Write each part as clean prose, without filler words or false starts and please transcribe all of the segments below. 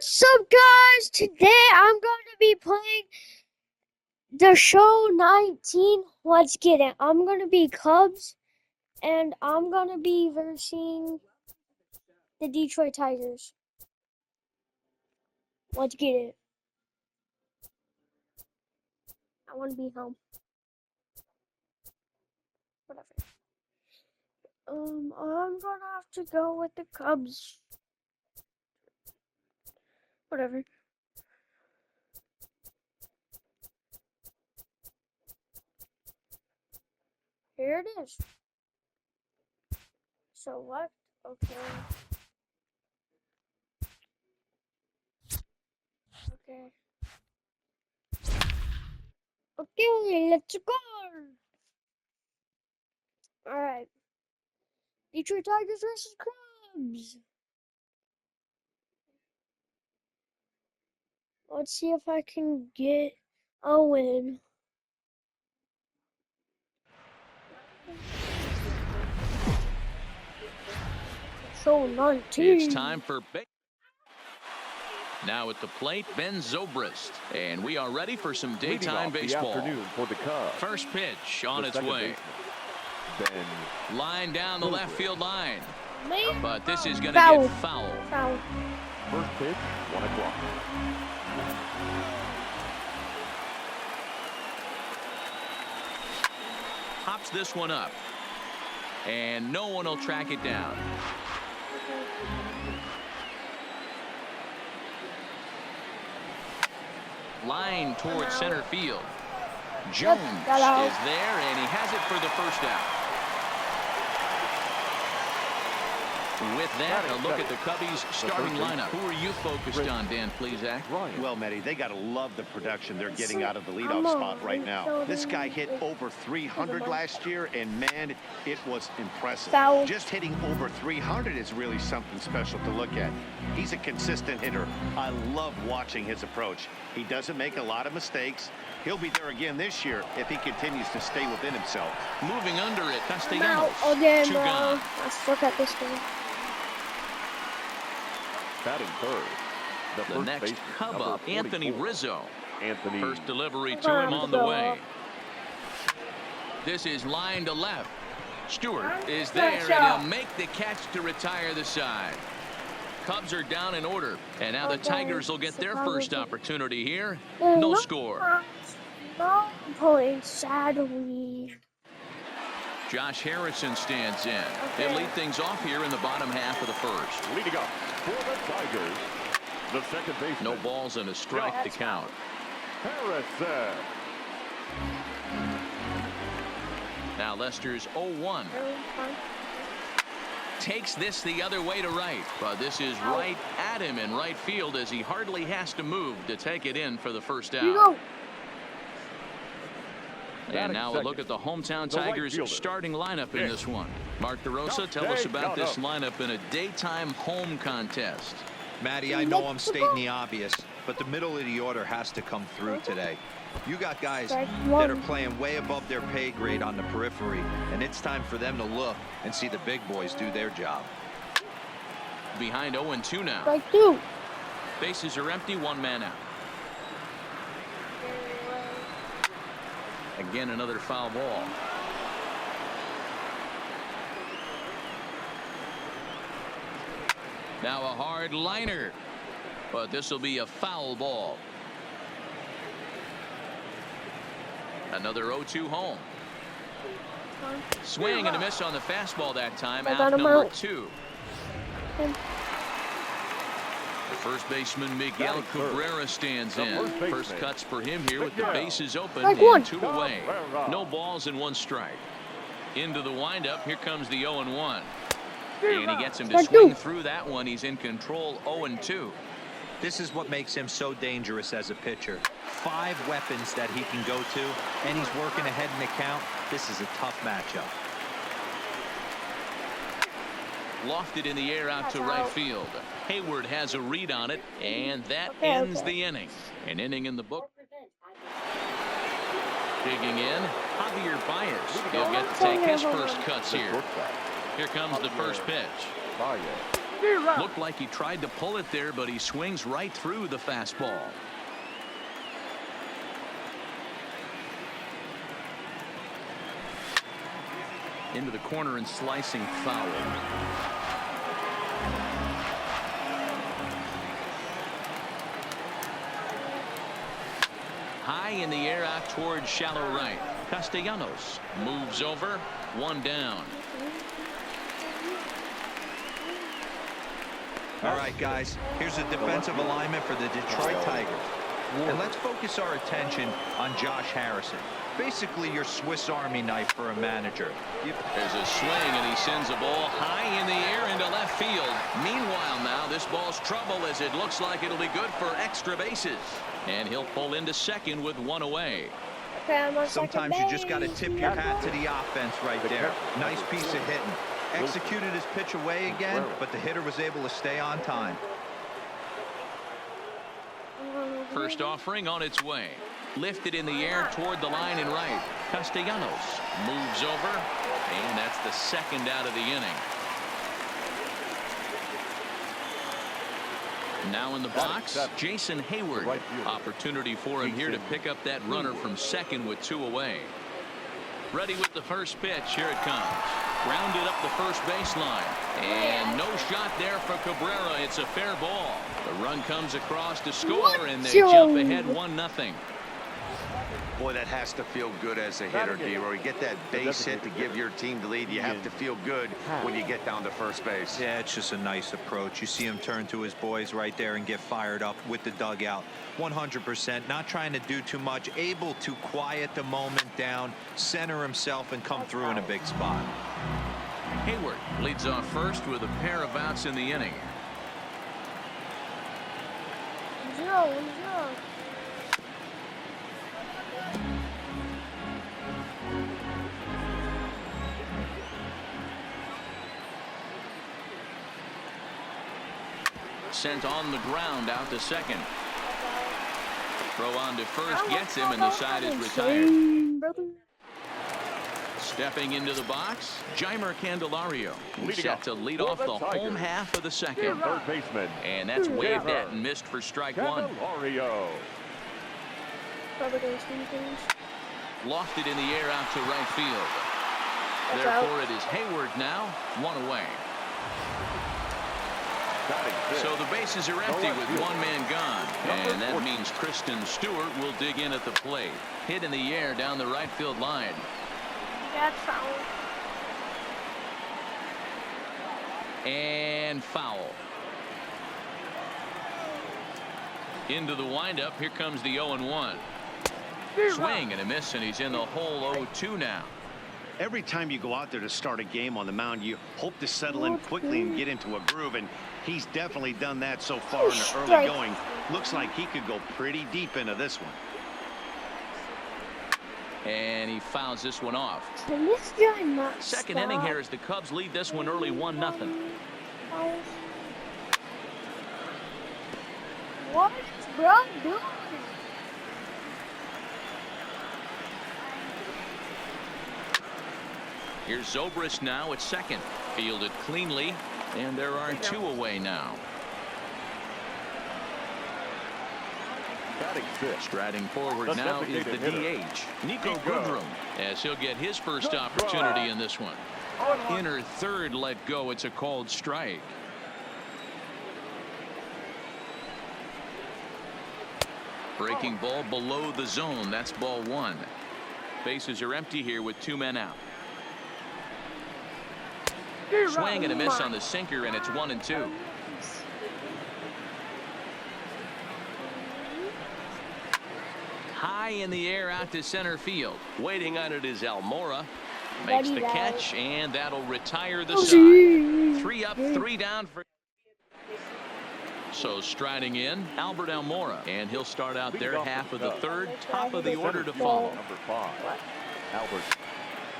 What's up, guys? Today I'm going to be playing the show 19. Let's get it. I'm going to be Cubs, and I'm going to be versing the Detroit Tigers. Let's get it. I want to be home. Whatever. I'm going to have to go with the Cubs. Whatever. Here it is. Select. Okay. Okay. Okay, let's go. Alright. Detroit Tigers versus Cubs. Let's see if I can get a win. So 19. It's time for now at the plate, Ben Zobrist, and we are ready for some daytime baseball. For the Cubs. First pitch on its way. Ben Line down the left field line, Man. but this is going to Foul. get foul. Foul. First pitch, 1 o'clock. Hops this one up, and no one will track it down. Line towards center field. Jones is there, and he has it for the first out. With that, a look at the Cubbies' starting lineup. Who are you focused on, Dan Plesac? Well, Mehdi, they got to love the production they're getting out of the leadoff spot right now. This guy hit over 300 last year, and, man, it was impressive. Foul. Just hitting over 300 is really something special to look at. He's a consistent hitter. I love watching his approach. He doesn't make a lot of mistakes. He'll be there again this year if he continues to stay within himself. Moving under it, I'm Castellanos. out again, 2 bro. gone. I suck at this game. Batting third. The first next baseman, Cub number up, Anthony 44. Rizzo. Anthony. First delivery to him on the Rizzo. way. This is line to left. Stewart is there, and he'll make the catch to retire the side. Cubs are down in order, and now the Tigers will get their first opportunity here. No score. No points, sadly. Josh Harrison stands in. He'll lead things off here in the bottom half of the first. Leading up for the Tigers, the second baseman. No balls and a strike to count. Harrison. Now Lester's 0-1. Takes this the other way to right, but this is right at him in right field as he hardly has to move to take it in for the first Here you out. go. And now a look at the hometown Tigers starting lineup in this one. Mark DeRosa, tell us about this lineup in a daytime home contest. Matty, I know I'm stating the obvious, but the middle of the order has to come through today. You got guys that are playing way above their pay grade on the periphery, and it's time for them to look and see the big boys do their job. Behind 0-2 now. Strike 2. Bases are empty, 1 man out. Again, another foul ball. Now a hard liner, but this will be a foul ball. Another 0-2 home. Swing and a miss on the fastball that time. Out number 2. The first baseman Miguel Cabrera stands in. First cuts for him here with the bases open and 2 away. No balls and 1 strike. Into the windup. Here comes the 0-1. And he gets him to swing through that one. He's in control, 0-2. This is what makes him so dangerous as a pitcher. 5 weapons that he can go to, and he's working ahead in the count. This is a tough matchup. Lofted in the air out to right field. Hayward has a read on it, and that ends the inning. An inning in the book. Digging in, Javier Baez. He'll get to take his first cuts here. Here comes the first pitch. Looked like he tried to pull it there, but he swings right through the fastball. Into the corner and slicing foul. High in the air out towards shallow right. Castellanos moves over, one down. All right, guys, here's a defensive alignment for the Detroit Tigers. And let's focus our attention on Josh Harrison. Basically your Swiss Army knife for a manager. There's a swing, and he sends a ball high in the air into left field. Meanwhile, now this ball's trouble as it looks like it'll be good for extra bases. And he'll pull into second with one away. Sometimes you just got to tip your hat to the offense right there. Nice piece of hitting. Executed his pitch away again, but the hitter was able to stay on time. First offering on its way. Lifted in the air toward the line and right. Castellanos moves over, and that's the second out of the inning. Now in the box, Jason Hayward. Opportunity for him here to pick up that runner from second with two away. Ready with the first pitch. Here it comes. Grounded up the first baseline. And no shot there for Cabrera. It's a fair ball. The run comes across to score, and they jump ahead 1-0. Boy, that has to feel good as a hitter, D-Roy. You get that base hit to give your team the lead. You have to feel good when you get down to first base. Yeah, it's just a nice approach. You see him turn to his boys right there and get fired up with the dugout. 100%, not trying to do too much, able to quiet the moment down, center himself, and come through in a big spot. Hayward leads off first with a pair of outs in the inning. Sent on the ground out to second. Throw on to first gets him, and the side is retired. Stepping into the box, Jeimer Candelario. Set to lead off the home half of the second. Third baseman. And that's waved at and missed for strike one. Candelario. Lofted in the air out to right field. Therefore, it is Hayward now, one away. So the bases are empty with one man gone. And that means Kristen Stewart will dig in at the plate. Hit in the air down the right field line. That's foul. And foul. Into the windup. Here comes the 0-1. Swing and a miss, and he's in the hole 0-2 now. Every time you go out there to start a game on the mound, you hope to settle in quickly and get into a groove, and he's definitely done that so far in the early going. Looks like he could go pretty deep into this one. And he fouls this one off. Can this guy not Second stop? inning here as the Cubs lead this one early 1-0. What is bro doing? Here's Zobrist now at second. Fielded cleanly, and there are two away now. Striding forward now is the DH, Nico Goodrum, as he'll get his first opportunity in this one. Inner third let go. It's a called strike. Breaking ball below the zone. That's ball one. Bases are empty here with two men out. Swing and a miss on the sinker, and it's 1-2. High in the air out to center field. Waiting on it is Almora. Makes the catch, and that'll retire the side. 3 up, 3 down for. So striding in, Albert Almora, and he'll start out their half of the third, top of the order to follow. Number 5, Albert.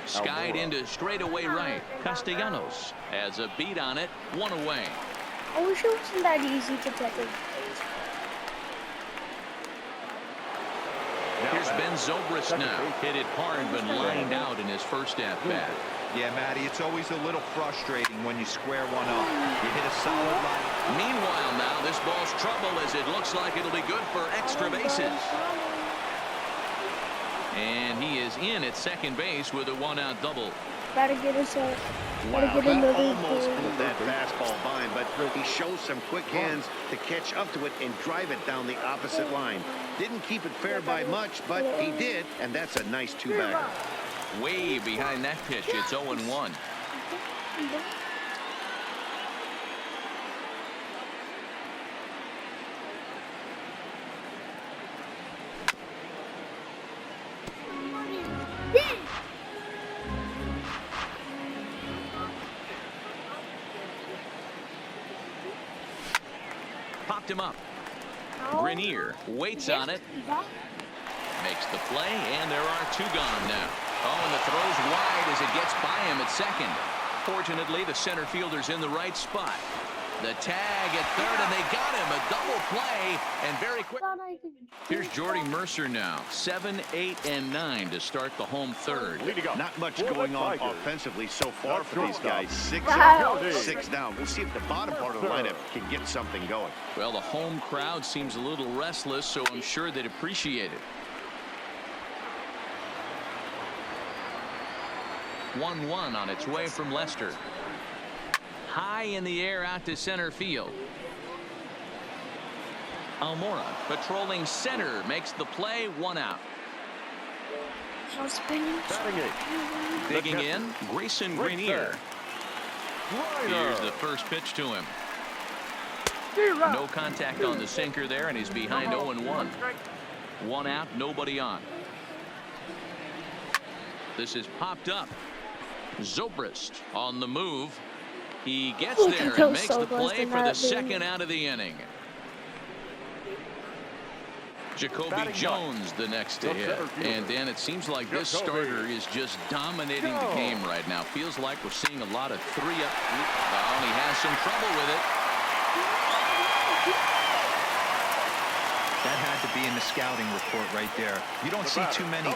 Skied into straightaway right. Castellanos has a beat on it, one away. I wish it wasn't that easy to pick him. Here's Ben Zobrist now. Hit it hard, but lined out in his first at bat. Yeah, Matty, it's always a little frustrating when you square one up. You hit a solid line. Meanwhile, now this ball's trouble as it looks like it'll be good for extra bases. And he is in at second base with a one-out double. Gotta get us a. Wow, he almost put that fastball by him, but he shows some quick hands to catch up to it and drive it down the opposite line. Didn't keep it fair by much, but he did, and that's a nice two-bagger. Way behind that pitch. It's 0-1. Popped him up. Grenier waits on it. Makes the play, and there are two gone now. Oh, and the throw's wide as it gets by him at second. Fortunately, the center fielder's in the right spot. The tag at third, and they got him. A double play, and very quick. Here's Jordy Mercer now. 7, 8, and 9 to start the home third. Not much going on offensively so far for these guys. 6 up, 6 down. We'll see if the bottom part of the lineup can get something going. Well, the home crowd seems a little restless, so I'm sure they'd appreciate it. 1-1 on its way from Lester. High in the air out to center field. Almora patrolling center makes the play, 1 out. Digging in, Grayson Grenier. Here's the first pitch to him. No contact on the sinker there, and he's behind 0-1. 1 out, nobody on. This is popped up. Zobrist on the move. He gets there and makes the play for the second out of the inning. Jacoby Jones the next to hit. And Dan, it seems like this starter is just dominating the game right now. Feels like we're seeing a lot of 3-up. Well, he has some trouble with it. That had to be in the scouting report right there. You don't see too many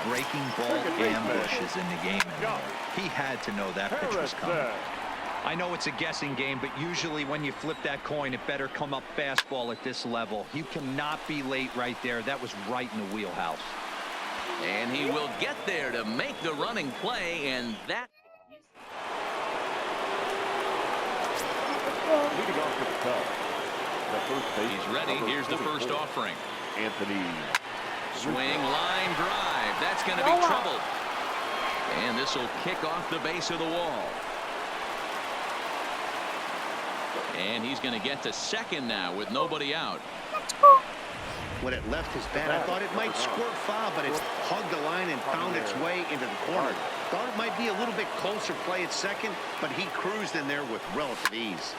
breaking ball ambushes in the game anymore. He had to know that pitch was coming. I know it's a guessing game, but usually when you flip that coin, it better come up fastball at this level. You cannot be late right there. That was right in the wheelhouse. And he will get there to make the running play, and that. Leading off with the Cubs. He's ready. Here's the first offering. Anthony. Swing, line drive. That's going to be trouble. And this will kick off the base of the wall. And he's going to get to second now with nobody out. When it left his bat, I thought it might squirt foul, but it's hugged the line and found its way into the corner. Thought it might be a little bit closer play at second, but he cruised in there with relative ease.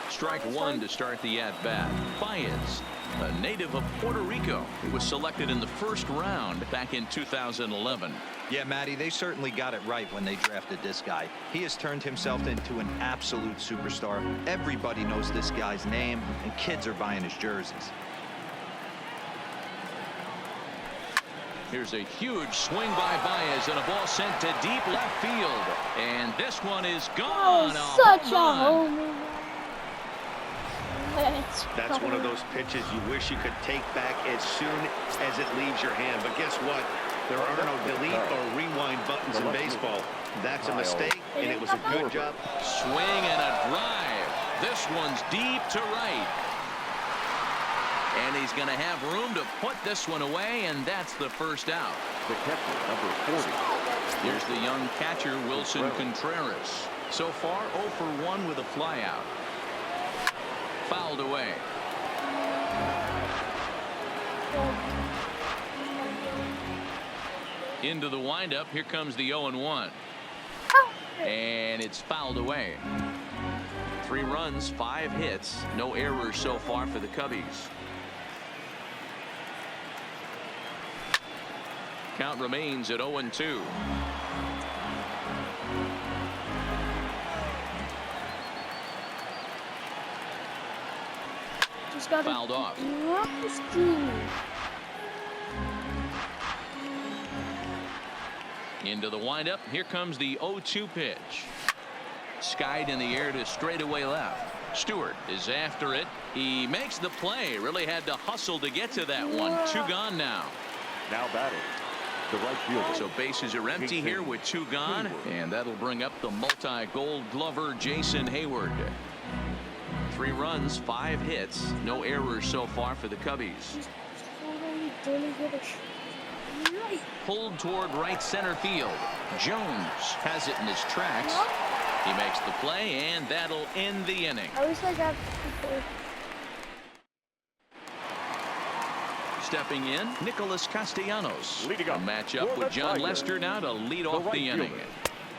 Strike one to start the at-bat. Baez, a native of Puerto Rico, who was selected in the first round back in 2011. Yeah, Matty, they certainly got it right when they drafted this guy. He has turned himself into an absolute superstar. Everybody knows this guy's name, and kids are buying his jerseys. Here's a huge swing by Baez and a ball sent to deep left field. And this one is gone. Such a home run. That's one of those pitches you wish you could take back as soon as it leaves your hand. But guess what? There are no delete or rewind buttons in baseball. That's a mistake, and it was a good job. Swing and a drive. This one's deep to right. And he's going to have room to put this one away, and that's the first out. The catcher, number 40. Here's the young catcher, Wilson Contreras. So far, 0 for 1 with a flyout. Fouled away. Into the windup. Here comes the 0-1. And it's fouled away. 3 runs, 5 hits. No errors so far for the Cubbies. Count remains at 0-2. Fouled off. Into the windup. Here comes the 0-2 pitch. Skied in the air to straightaway left. Stewart is after it. He makes the play. Really had to hustle to get to that one. 2 gone now. Now batting, the right fielder. So bases are empty here with 2 gone. And that'll bring up the multi-gold glover Jason Hayward. 3 runs, 5 hits. No errors so far for the Cubbies. Pulled toward right center field. Jones has it in his tracks. He makes the play, and that'll end the inning. I wish I got people. Stepping in, Nicholas Castellanos. Leading A up matchup for with the John Tigers, Lester now to lead the off right the inning.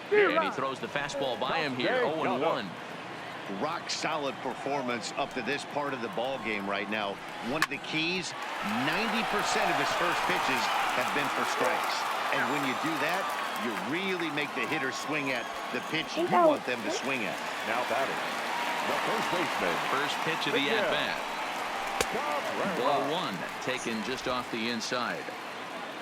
fielder. And he throws the fastball by him here, 0-1. Rock solid performance up to this part of the ball game right now. One of the keys, 90% of his first pitches have been for strikes. And when you do that, you really make the hitter swing at the pitch you want them to swing at. Now batting, the first baseman. First pitch of the at-bat. Ball 1 taken just off the inside.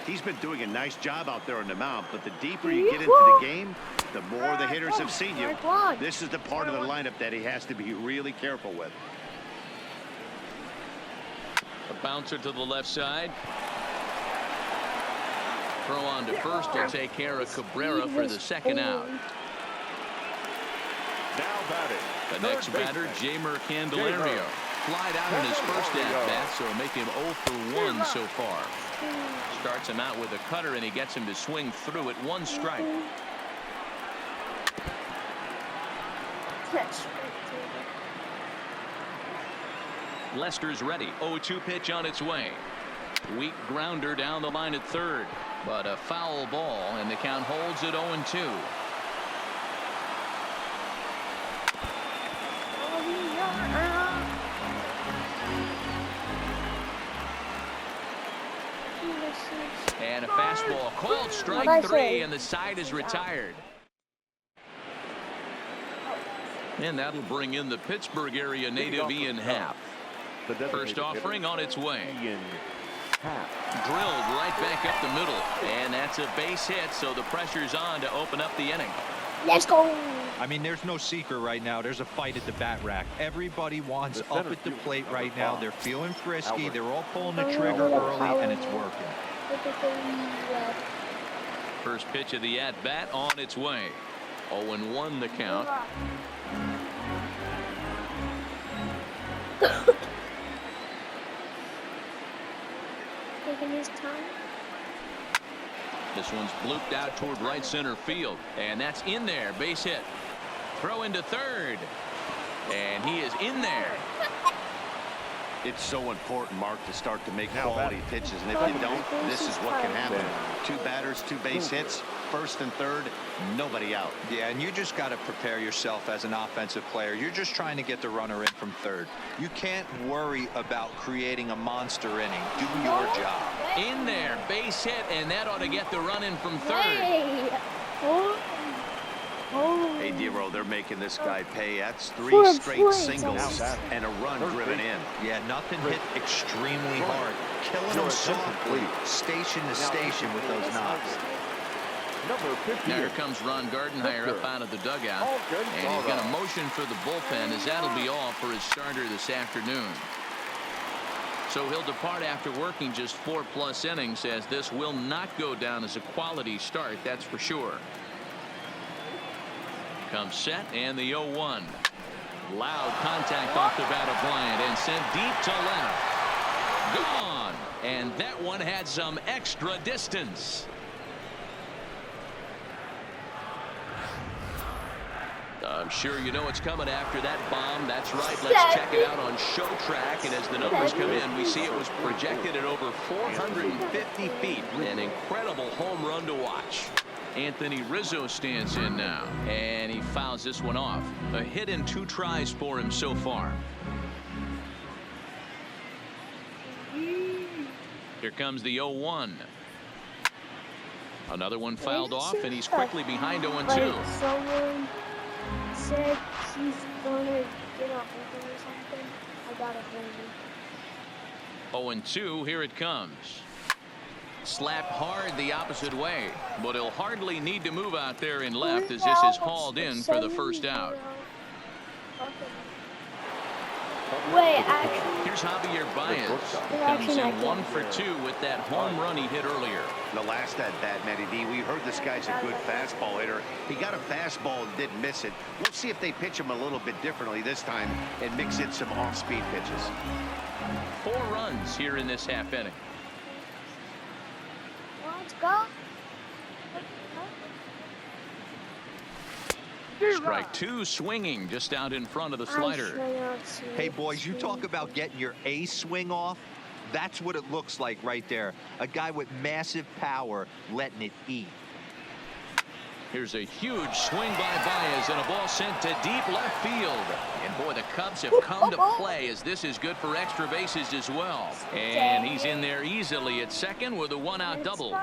He's been doing a nice job out there on the mound, but the deeper you get into the game, the more the hitters have seen you. This is the part of the lineup that he has to be really careful with. A bouncer to the left side. Throw on to first to take care of Cabrera for the second out. Now batting, The next batter, Jeimer Candelario. Flied out in his first at-bat, so make him 0 for 1 so far. Starts him out with a cutter, and he gets him to swing through it. 1 strike. Lester's ready. 0-2 pitch on its way. Weak grounder down the line at third, but a foul ball, and the count holds at 0-2. And a fastball called strike 3, and the side is retired. And that'll bring in the Pittsburgh area native Ian Happ. First offering on its way. Drilled right back up the middle, and that's a base hit, so the pressure's on to open up the inning. Let's go. I mean, there's no secret right now. There's a fight at the bat rack. Everybody wants up at the plate right now. They're feeling frisky. They're all pulling the trigger early, and it's working. First pitch of the at-bat on its way. 0-1 the count. Taking his time. This one's blooped out toward right center field, and that's in there. Base hit. Throw into third, and he is in there. It's so important, Mark, to start to make quality pitches, and if you don't, this is what can happen. 2 batters, 2 base hits, first and third, nobody out. Yeah, and you just got to prepare yourself as an offensive player. You're just trying to get the runner in from third. You can't worry about creating a monster inning. Do your job. In there, base hit, and that ought to get the run in from third. Hey. Hey, Dero, they're making this guy pay. That's 3 straight singles and a run driven in. Yeah, nothing hit extremely hard. Killing them softly, station to station with those knocks. Number 50. Here comes Ron Gardenhire up out of the dugout, and he's going to motion for the bullpen, as that'll be all for his starter this afternoon. So he'll depart after working just 4+ innings, as this will not go down as a quality start, that's for sure. Comes set, and the 0-1. Loud contact off the bat of Bryant, and sent deep to left. Gone, and that one had some extra distance. I'm sure you know it's coming after that bomb. That's right. Let's check it out on Show Track. And as the numbers come in, we see it was projected at over 450 feet. An incredible home run to watch. Anthony Rizzo stands in now, and he fouls this one off. A hit in 2 tries for him so far. Here comes the 0-1. Another one fouled off, and he's quickly behind 0-2. Someone said he's gonna get off or something. I gotta hold him. 0-2, here it comes. Slapped hard the opposite way, but he'll hardly need to move out there in left as this is hauled in for the first out. Wait, actually. Here's Javier Baez. Comes in 1 for 2 with that home run he hit earlier. The last at bat, Matty D, we heard this guy's a good fastball hitter. He got a fastball and didn't miss it. We'll see if they pitch him a little bit differently this time and mix in some off-speed pitches. 4 runs here in this half inning. Let's go. Strike 2 swinging just out in front of the slider. Hey, boys, you talk about getting your A swing off. That's what it looks like right there. A guy with massive power letting it eat. Here's a huge swing by Baez and a ball sent to deep left field. And boy, the Cubs have come to play as this is good for extra bases as well. And he's in there easily at second with a 1-out double.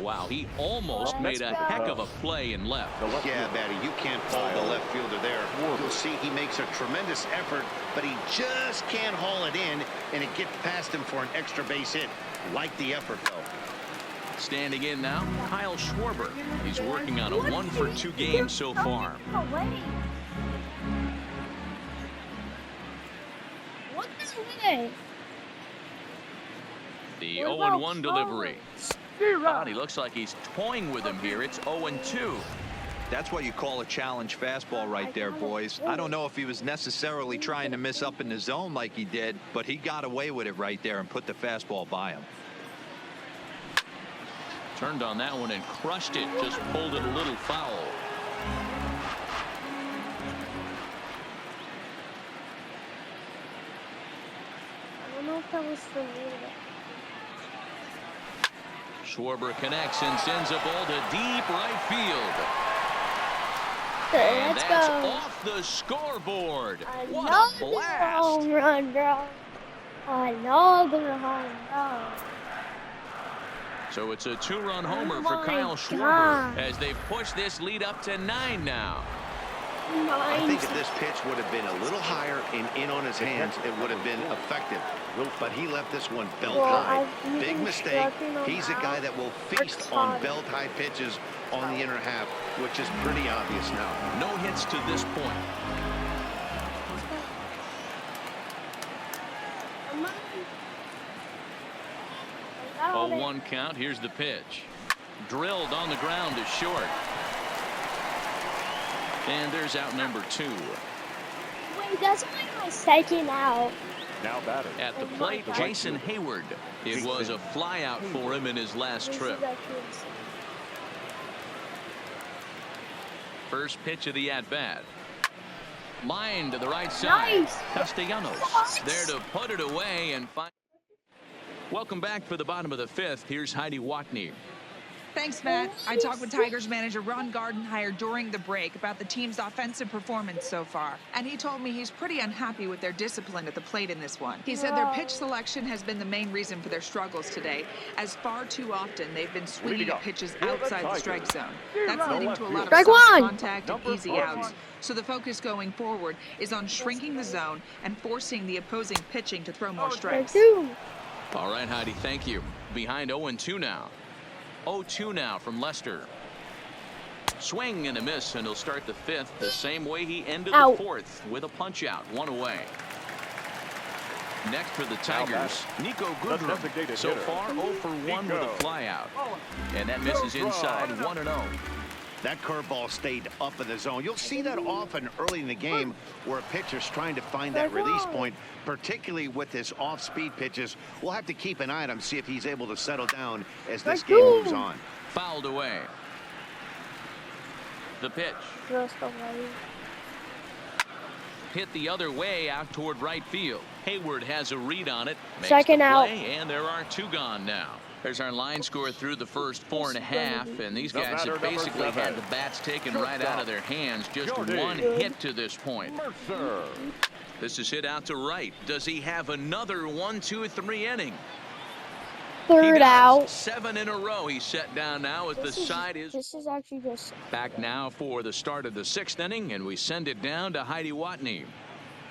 Wow, he almost made a heck of a play in left. Yeah, Matty, you can't fault the left fielder there. You'll see he makes a tremendous effort, but he just can't haul it in, and it gets past him for an extra base hit. Like the effort, though. Standing in now, Kyle Schwarber. He's working on a 1 for 2 game so far. What is it? The 0-1 delivery. God, he looks like he's toying with him here. It's 0-2. That's what you call a challenge fastball right there, boys. I don't know if he was necessarily trying to miss up in the zone like he did, but he got away with it right there and put the fastball by him. Turned on that one and crushed it. Just pulled it a little foul. I don't know if that was for me. Schwarber connects and sends a ball to deep right field. And that's go. Off the scoreboard. What a Another blast. home run, bro. Another home run. So it's a 2-run homer for my Kyle Schwarber God. as they push this lead up to 9 now. I think if this pitch would have been a little higher and in on his hands, it would have been effective. But he left this one belt high. Big mistake. He's a guy that will feast on belt high pitches on the inner half, which is pretty obvious now. No hits to this point. 0-1 count. Here's the pitch. Drilled on the ground to short. And there's out number 2. Wait, that's my second out. Now batter. At the plate, Jason Hayward. It was a fly out for him in his last trip. First pitch of the at-bat. Line to the right side. Nice. Castellanos there to put it away and find. Welcome back for the bottom of the 5th. Here's Heidi Watney. Thanks, Matt. I talked with Tigers manager Ron Gardenhire during the break about the team's offensive performance so far, and he told me he's pretty unhappy with their discipline at the plate in this one. He said their pitch selection has been the main reason for their struggles today, as far too often they've been swinging at pitches outside the strike zone. That's leading to a lot of soft contact and easy outs. So the focus going forward is on shrinking the zone and forcing the opposing pitching to throw more strikes. All right, Heidi, thank you. Behind 0-2 now. 0-2 now from Lester. Swing and a miss, and he'll start the 5th the same way he ended the 4th with a punch out, 1 away. Next for the Tigers, Nico Goodrum. So far 0 for 1 with a fly out. And that misses inside 1-0. That curveball stayed up in the zone. You'll see that often early in the game where a pitcher's trying to find that release point, particularly with his off-speed pitches. We'll have to keep an eye on him, see if he's able to settle down as this game moves on. Fouled away. The pitch. Hit the other way out toward right field. Hayward has a read on it. Second out. And there are 2 gone now. There's our line score through the first 4.5, and these guys have basically had the bats taken right out of their hands. Just 1 hit to this point. This is hit out to right. Does he have another 1, 2, 3 inning? Third out. 7 in a row. He's set down now as the side is. This is actually just Back now for the start of the 6th inning, and we send it down to Heidi Watney.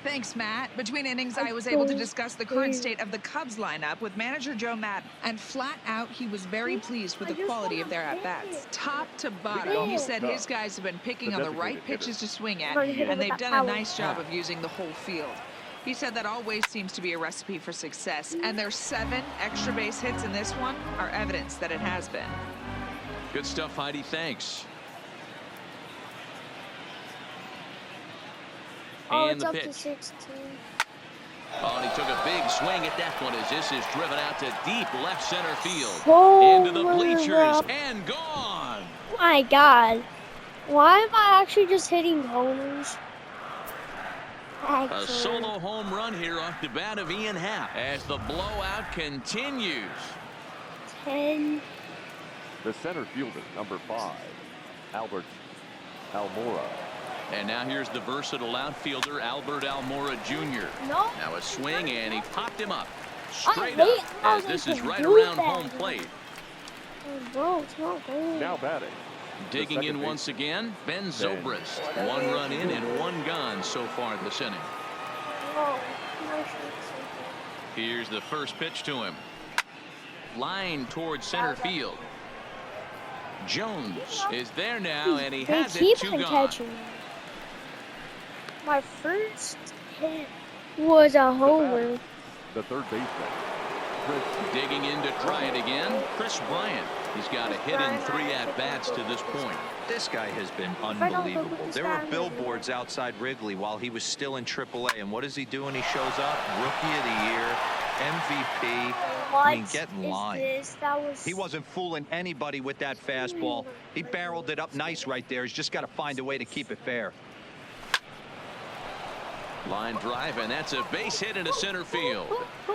Thanks, Matt. Between innings, I was able to discuss the current state of the Cubs lineup with manager Joe Maddon. And flat out, he was very pleased with the quality of their at-bats. Top to bottom, he said his guys have been picking on the right pitches to swing at, and they've done a nice job of using the whole field. He said that always seems to be a recipe for success, and their 7 extra base hits in this one are evidence that it has been. Good stuff, Heidi. Thanks. Oh, And it's the up to pitch. 16. Oh, and he took a big swing at that one as this is driven out to deep left center field. Oh, Into the bleachers and gone. My God. Why am I actually just hitting homers? A solo home run here off the bat of Ian Happ as the blowout continues. 10. The center fielder, number 5, Albert Almora. And now here's the versatile outfielder, Albert Almora Jr. No. Now a swing, and he popped him up. Straight hate up, how as they this is can right do around that. home plate. Bro, it's not good. Now batting. Digging in second once baseman, again, Ben Ben Zobrist. 1 run in and 1 gone so far this inning. Oh, my shit's so Here's the first pitch to him. Line towards center field. Jones is there now, and he They has it keep 2 on gone. catching me. My first hit was a homer. The third baseman, Chris Digging in to try it again, Chris Bryant. He's got a hit in 3 at-bats to this point. This guy has been I don't know unbelievable. who this There were guy is. billboards outside Wrigley while he was still in AAA. And what does he do when he shows up? Rookie of the Year, MVP. What I mean, get in is line. this? That was. He wasn't fooling anybody with that fastball. He barreled it up nice right there. He's just got to find a way to keep it fair. Line drive, and that's a base hit into center field.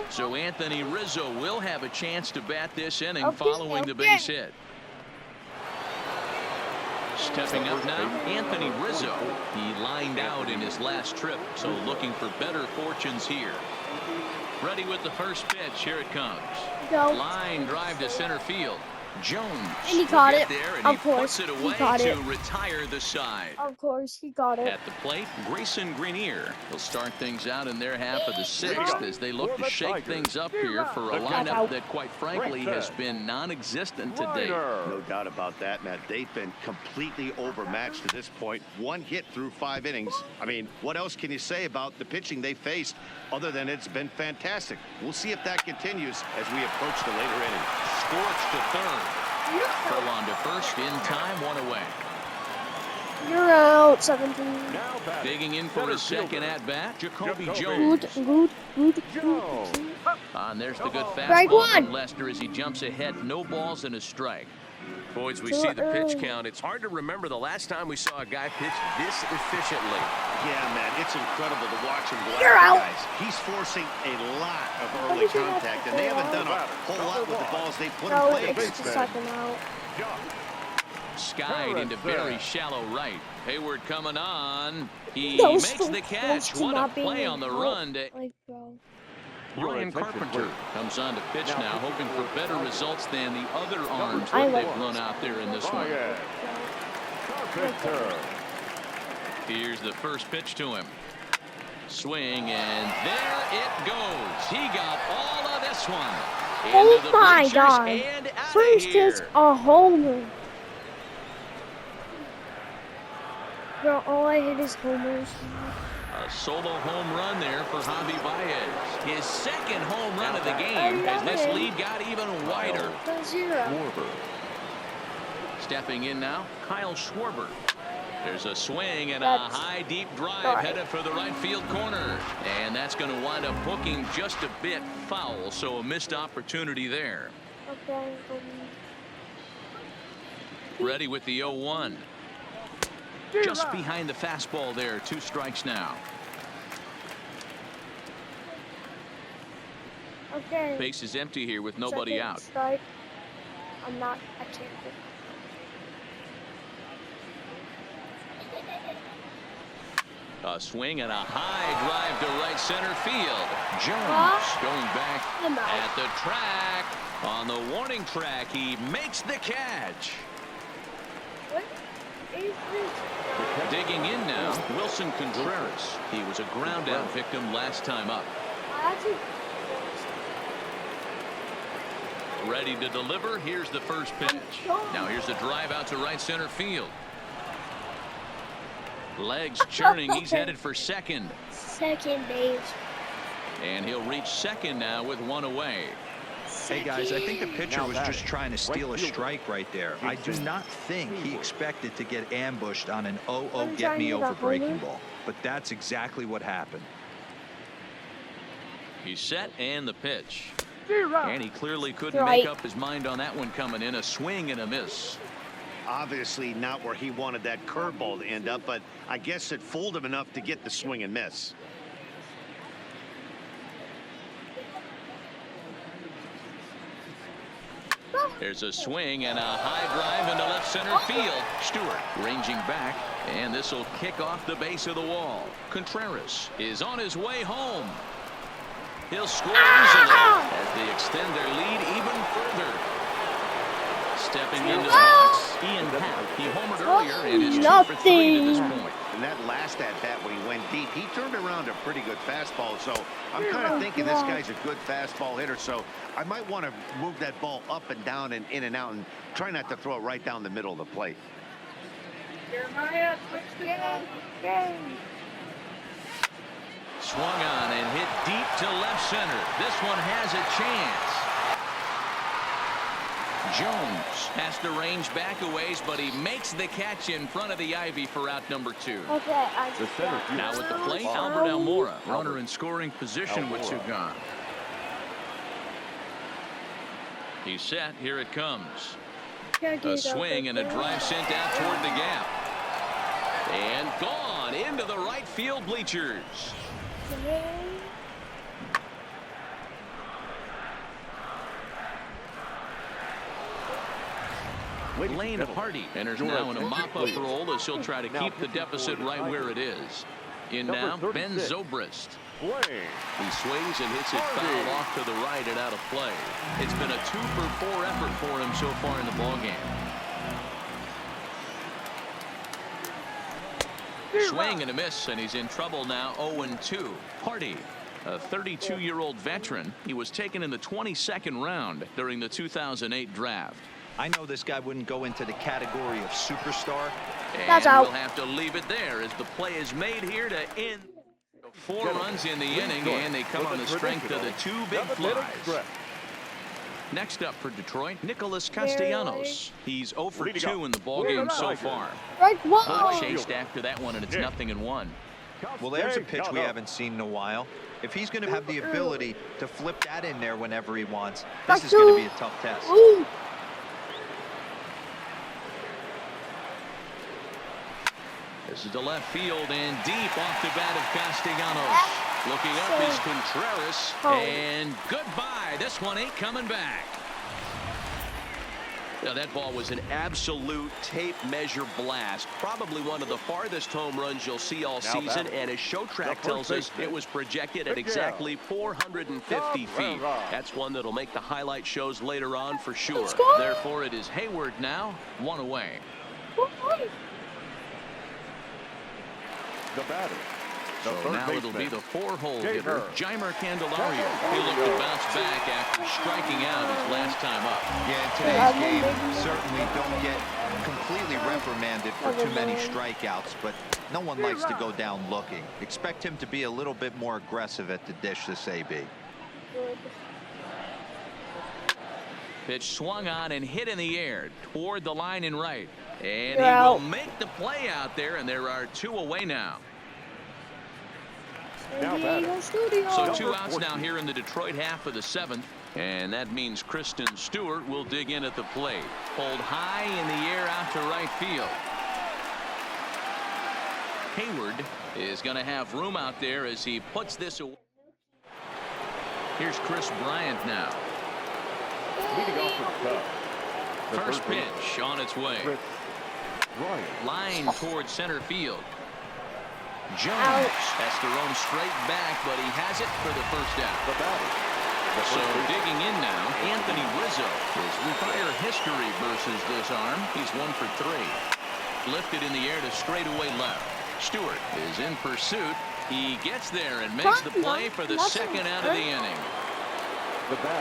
So Anthony Rizzo will have a chance to bat this inning following the base hit. Stepping up now, Anthony Rizzo. He lined out in his last trip, so looking for better fortunes here. Ready with the first pitch. Here it comes. Go. Line drive to center field. Jones And he caught will it. get there, and Of he course, puts it he away caught to it. retire the side. Of course, he got it. At the plate, Grayson Greenier will start things out in their half of the 6th as they look to shake things up here for a lineup that, quite frankly, has been non-existent to date. No doubt about that, Matt. They've been completely overmatched to this point. 1 hit through 5 innings. I mean, what else can you say about the pitching they faced other than it's been fantastic? We'll see if that continues as we approach the later innings. Scorch to third. Pull on to first in time, 1 away. You're out, 17. now batting. Digging in for his Center second fielder, at-bat, Jacoby Jacoby Jones. Good. Jones. And there's the good Strike fastball one. from Lester as he jumps ahead. No balls and a strike. Boys, we see the pitch count. It's hard to remember the last time we saw a guy pitch this efficiently. Yeah, man, it's incredible to watch him go You're after out. guys. He's forcing a lot of early contact, and they haven't done a whole lot with the balls they put in No, play it's against the them. second out. Skied into very shallow right. Hayward coming on. He That was makes so the close catch. to What a not being play in on the out. run to Like, bro. Ryan attention, Carpenter please. comes on to pitch now, hoping for better results than the other arms I that they've love run out there in this one. Ryan Carpenter. Here's the first pitch to him. Swing, and there it goes. He got all of this one. Oh Into the my bleachers God. and out First of here. is a homer. Bro, all I hit is homers. A solo home run there for Javi Baez. His second home run of the game as this lead got even wider. 0. Schwarber. Stepping in now, Kyle Schwarber. There's a swing and a That's high deep drive right. headed for the right field corner. And that's going to wind up hooking just a bit foul, so a missed opportunity there. Okay. Ready with the 0-1. Just behind the fastball there. 2 strikes now. Okay. Base is empty here with nobody Second out. Strike. I can't do it. A swing and a high drive to right center field. Jones What? going back I'm out. at the track. On the warning track, he makes the catch. What Digging in now, Wilson Contreras. He was a ground out victim last time up. Ready to deliver. Here's the first pitch. Now here's a drive out to right center field. Legs churning. He's headed for second. Second base. And he'll reach second now with one away. Hey, guys, I think the pitcher was just trying to steal a strike right there. I do not think he expected to get ambushed on an 0-0 get-me-over breaking ball. But that's exactly what happened. He's set and the pitch. And he clearly couldn't make up his mind on that one coming in. A swing and a miss. Obviously not where he wanted that curveball to end up, but I guess it fooled him enough to get the swing and miss. There's a swing and a high drive into left center field. Stewart ranging back, and this will kick off the base of the wall. Contreras is on his way home. He'll score easily as they extend their lead even further. Stepping into the box, Ian Happ. He homered earlier and is 2 for 3 to this point. And that last at-bat when he went deep, he turned around a pretty good fastball. So I'm kind of thinking this guy's a good fastball hitter. So I might want to move that ball up and down and in and out and try not to throw it right down the middle of the plate. Swung on and hit deep to left center. This one has a chance. Jones has to range back a ways, but he makes the catch in front of the ivy for out number 2. Okay, Now at the plate, Albert Almora, runner in scoring position with 2 gone. He's set. Here it comes. A swing and a drive sent out toward the gap. And gone into the right field bleachers. Lane Hardy enters now in a mop-up role as he'll try to keep the deficit right where it is. In now, Ben Zobrist. He swings and hits it foul off to the right and out of play. It's been a 2 for 4 effort for him so far in the ballgame. Swing and a miss, and he's in trouble now. 0-2. Hardy, a 32-year-old veteran. He was taken in the 22nd round during the 2008 draft. I know this guy wouldn't go into the category of superstar. And we'll have to leave it there as the play is made here to end 4 runs in the inning, and they come on the strength of the 2 big flies. Next up for Detroit, Nicholas Castellanos. He's 0 for 2 in the ballgame so far. Chased after that one, and it's 0-1. Well, there's a pitch we haven't seen in a while. If he's going to have the ability to flip that in there whenever he wants, this is going to be a tough test. This is to left field and deep off the bat of Castellanos. Looking up is Contreras, and goodbye. This one ain't coming back. Now, that ball was an absolute tape measure blast. Probably one of the farthest home runs you'll see all season, and as ShowTrack tells us, it was projected at exactly 450 feet. That's one that'll make the highlight shows later on for sure. Therefore, it is Hayward now, 1 away. The batter. So now it'll be the 4-hole hitter, Jeimer Candelario. He'll look to bounce back after striking out his last time up. Yeah, in today's game, certainly don't get completely reprimanded for too many strikeouts, but no one likes to go down looking. Expect him to be a little bit more aggressive at the dish this AB. Pitch swung on and hit in the air toward the line in right. And he will make the play out there, and there are 2 away now. So 2 outs now here in the Detroit half of the 7th, and that means Kristen Stewart will dig in at the plate. Pulled high in the air out to right field. Hayward is going to have room out there as he puts this away. Here's Chris Bryant now. Leading off with the First pitch on its way. Line towards center field. Jones has to roam straight back, but he has it for the first out. So digging in now, Anthony Rizzo. His prior history versus this arm, he's 1 for 3. lifted in the air to straightaway left. Stewart is in pursuit. He gets there and makes the play for the second out of the inning.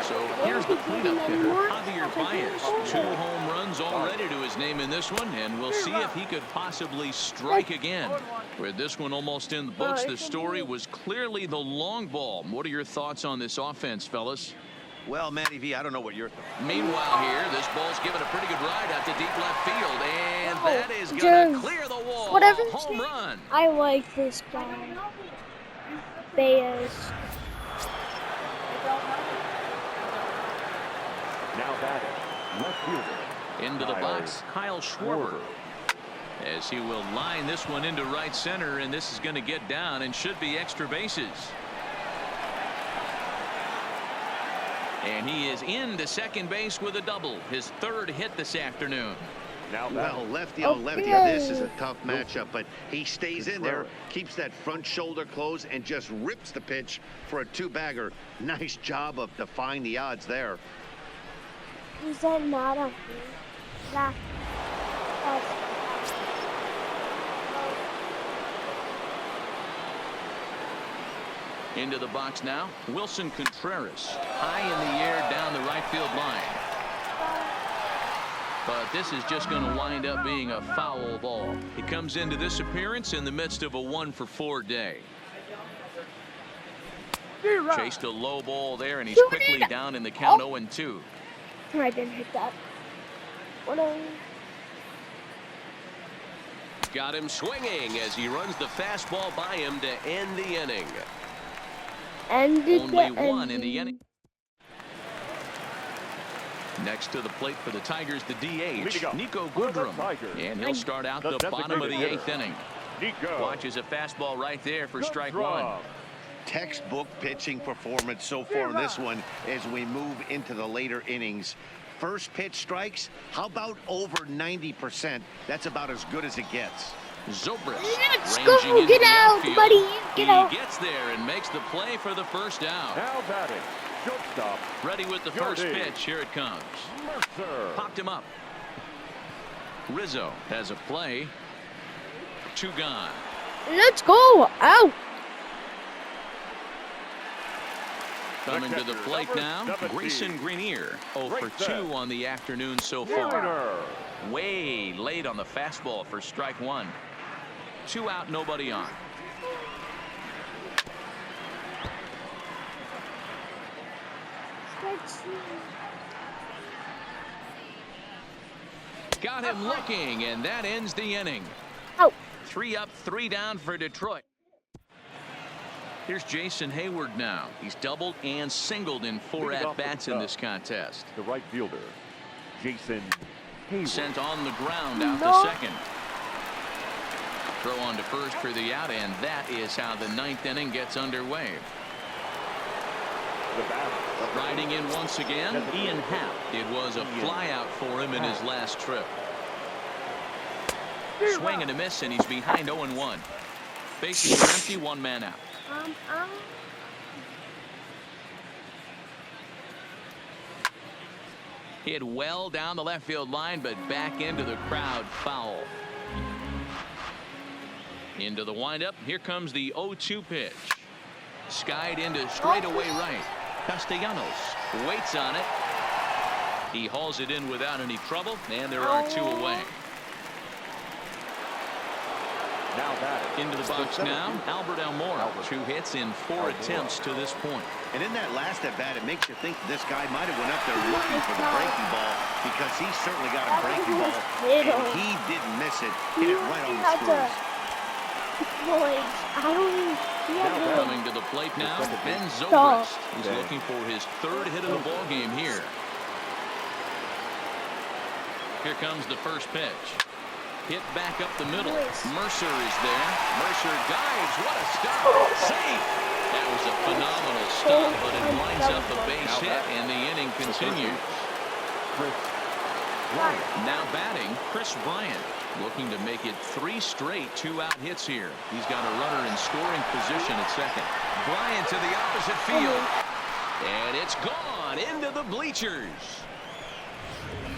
So here's the cleanup hitter, Javier Baez. 2 home runs already to his name in this one, and we'll see if he could possibly strike again. With this one almost in the books, the story was clearly the long ball. What are your thoughts on this offense, fellas? Well, Matty V, I don't know what you're... Meanwhile here, this ball's given a pretty good ride out to deep left field, and that is going to clear the wall. Whatever. Home run. I like this guy. Baez. Now batting, left fielder. Into the box, Kyle Schwarber. As he will line this one into right center, and this is going to get down and should be extra bases. And he is into second base with a double, his 3rd hit this afternoon. Now well, lefty on lefty, this is a tough matchup, but he stays in there, keeps that front shoulder closed, and just rips the pitch for a 2-bagger. Nice job of defying the odds there. Is that not a that? Into the box now, Wilson Contreras, high in the air down the right field line. But this is just going to wind up being a foul ball. He comes into this appearance in the midst of a 1-for-4 day. Chased a low ball there, and he's quickly down in the count 0-2. I didn't hit that. Got him swinging as he runs the fastball by him to end the inning. Only one in the inning. Next to the plate for the Tigers, the DH, Nico Goodrum. And he'll start out the bottom of the 8th inning. Watches a fastball right there for strike 1. Textbook pitching performance so far in this one as we move into the later innings. First pitch strikes, how about over 90%? That's about as good as it gets. Zobrist Let's ranging go. into Get the out, outfield. buddy. Get out. He gets there and makes the play for the first out. Now batting, shortstop. Ready with the first pitch. Here it comes. Mercer. Popped him up. Rizzo has a play. 2 gone. Let's go. Out. Coming to the plate now, Grayson Greenier. 0 for 2 on the afternoon so far. Way late on the fastball for strike 1. 2 out, nobody on. Got him looking, and that ends the inning. Out. 3 up, 3 down for Detroit. Here's Jason Hayward now. He's doubled and singled in 4 at-bats in this contest. The right fielder, Jason Hayward. Sent on the ground out to second. Throw on to first for the out, and that is how the 9th inning gets underway. Riding in once again, Ian Happ. It was a flyout for him in his last trip. Swing and a miss, and he's behind 0-1. Bases are empty, 1 man out. Hit well down the left field line, but back into the crowd, foul. Into the windup. Here comes the 0-2 pitch. Skied into straightaway right. Castellanos waits on it. He hauls it in without any trouble, and there are 2 away. Now batting. Into the box now, Albert Almora. 2 hits in 4 attempts to this point. And in that last at bat, it makes you think this guy might have went up there looking for the breaking ball, because he certainly got a breaking ball, and he didn't miss it. Hit it right on the screws. Coming to the plate now, Ben Zobrist. He's looking for his 3rd hit of the ball game here. Here comes the first pitch. Hit back up the middle. Mercer is there. Mercer dives. What a stop. Safe. That was a phenomenal stop, but it winds up a base hit, and the inning continues. Now batting, Chris Bryant. Looking to make it 3 straight 2-out hits here. He's got a runner in scoring position at second. Bryant to the opposite field. And it's gone into the bleachers.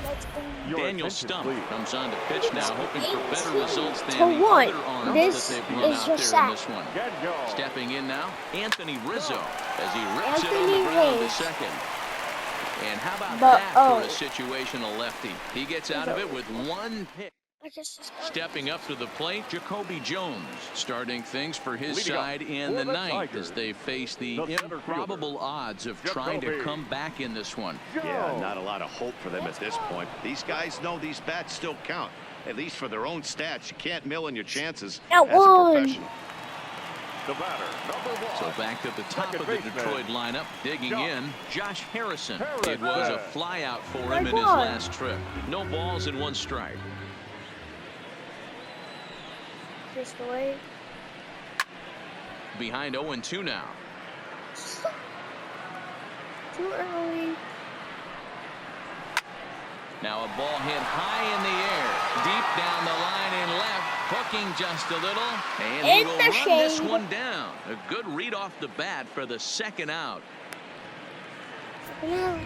Let's go. Daniel Stump comes on to pitch now, hoping for better results than to the one. other arms This that they've blown is out your there sack. in this one. Stepping in now, Anthony Rizzo, as he rips it on Anthony the ground to Hayes. second. And how about But, that oh. for a situational lefty? He gets out of it with one hit. I guess it's Stepping up to the plate, Jacoby Jones, starting things for his Leading up side in for the the ninth Tigers, as they face the the center improbable odds of trying to Jacoby. come back in this one. Yeah, not a lot of hope for them at this point. These guys know these bats still count, at least for their own stats. You can't mill in your chances That as a one. professional. The batter, number 1. So back to the top Second of the baseman, Detroit lineup, digging Josh in, Josh Harrison. It Harrison. was a fly out for him in his one. last trip. No balls and 1 strike. just the way. Behind 0-2 now. Too early. Now a ball hit high in the air, deep down the line and left, hooking just a little, and he In will the run this shade. one down. A good read off the bat for the second out. Yeah.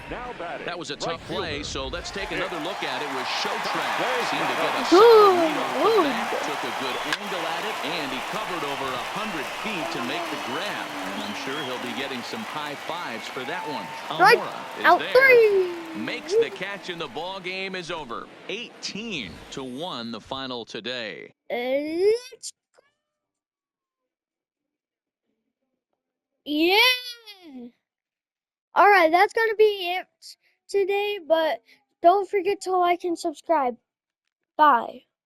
Now batting. That was a right tough play, fielder. so let's take another look at it with Showtrack. Hey, Seemed to get a Ooh, solid read off the ooh. bat, took a good angle at it, and he covered over 100 feet to make the grab. And I'm sure he'll be getting some high fives for that one. Right Almora is out there. 3. Makes the catch and the ball game is over. 18-1 the final today. Let's go. Yeah. All right, that's going to be it today, but don't forget to like and subscribe. Bye.